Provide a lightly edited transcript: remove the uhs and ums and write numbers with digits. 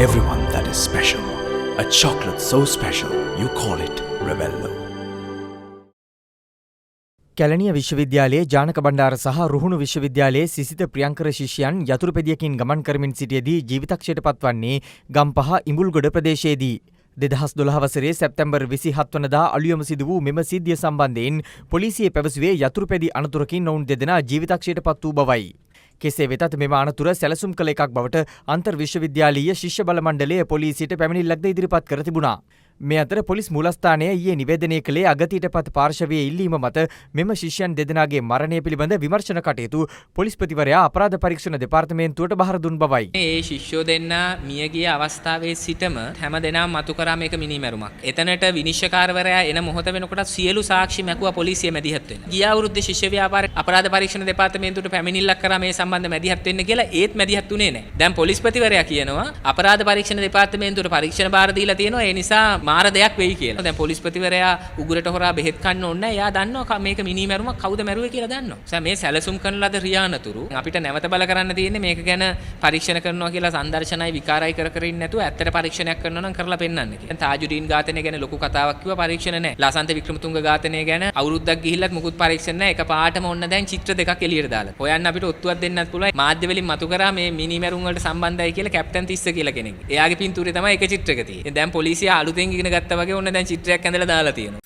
everyone that is special. A chocolate so special, you call it Ravello. Kelaniya විශ්වවිද්‍යාලයේ ජානක බණ්ඩාර සහ රුහුණු විශ්වවිද්‍යාලයේ සිසිත ප්‍රියංකර ශිෂ්‍යයන් යතුරුපැදියකින් ගමන් කරමින් සිටියේදී ජීවිතක්ෂයට පත්වන්නේ ගම්පහ ඉඹුල්ගොඩ ප්‍රදේශයේදී. 2012 වසරේ සැප්තැම්බර් 27 වනදා අලුයම සිදු වූ මෙම සිද්ධිය සම්බන්ධයෙන් පොලිසිය පැවසුවේ යතුරුපැදි අනතුරකින් ඔවුන් දෙදෙනා ජීවිතක්ෂයට පත් වූ බවයි. කෙසේ වෙතත් මෙම අනතුර සැලසුම් කළ එකක් බවට අන්තර් විශ්වවිද්‍යාලීය ශිෂ්‍ය බල මණ්ඩලය පොලිසියට පැමිණිල්ලක්ද ඉදිරිපත් කර තිබුණා. මේ අතර පොලිස් මූලස්ථානය ඊයේ නිවේදනය කළේ අගතියටපත් පාර්ශවයේ ඉල්ලීම මත මෙම ශිෂ්‍යයන් දෙදෙනාගේ මරණය පිළිබඳ විමර්ශන කටයුතු පොලිස්පතිවරයා අපරාධ පරීක්ෂණ දෙපාර්තමේන්තුවට බහර දුන් බවයි. මේ ශිෂ්‍යෝ දෙන්නා මියගිය අවස්ථාවේ සිටම හැම දෙනාම මතු කරා මේක මිනිමැරුමක්. එතනට විනිශ්චයකාරවරයා එන මොහොත වෙනකොට සියලු සාක්ෂි මැකුවා පොලිසිය මැදිහත් වෙන්න. ගිය අවුරුද්දේ ශිෂ්‍ය ව්‍යාපාර අපරාධ පරීක්ෂණ දෙපාර්තමේන්තුවට පැමිණිල්ලක් කරා මේ සම්බන්ධ මැදිහත් වෙන්න කියලා ඒත් මැදිහත් උනේ නැහැ. දැන් පොලිස්පතිවරයා කියනවා අපරාධ පරීක්ෂණ දෙපාර්තමේන්තුවට පරීක්ෂණ බාර දීලා තියෙනවා. ඒ නිසා මාර දෙයක් වෙයි කියලා. දැන් පොලිස්පතිවරයා උගුරට හොරා බෙහෙත් කන්න ඕනේ නැහැ. එයා දන්නවා මේක මිනිමැරුමක් කවුද මැරුවේ කියලා දන්නවා. මේ සැලසුම් කරන ලද රියානතුරු අපිට නැවත බල කරන්න තියෙන්නේ මේක ගැන පරීක්ෂණ කරනවා කියලා සංදර්ශනයි විකාරයි කර ඉන්නේ නැතුව ඇත්තට පරීක්ෂණයක් කරනවා නම් කරලා පෙන්නන්න කියලා. දැන් තාජුදීන් ඝාතනය ගැන ලොකු කතාවක් කිව්වා පරීක්ෂණ නැහැ. ලාසන්ත වික්‍රමතුංග ඝාතනය ගැන අවුරුද්දක් ගිහිල්ලත් මුකුත් පරීක්ෂණ නැහැ. එකපාරටම ඔන්න දැන් චිත්‍ර දෙකක් එළියට දාලා. හොයන්න අපිට ඔත්තුවක් දෙන්නත් පුළුවන්. මාධ්‍ය වලින් මතු කරා මේ මිනිමැරුම් වලට සම්බන්ධයි කියලා කැප්ටන් තිස්ස කියලා කෙනෙක්. එයාගේ පින්තූරේ තමයි එක චිත්‍රයක තියෙන්නේ. දැන් පොලිසිය අලුතෙන් ඉගෙන ගත්තා වගේ ඔන්න දැන් චිත්‍රයක් ඇඳලා දාලා තියෙනවා.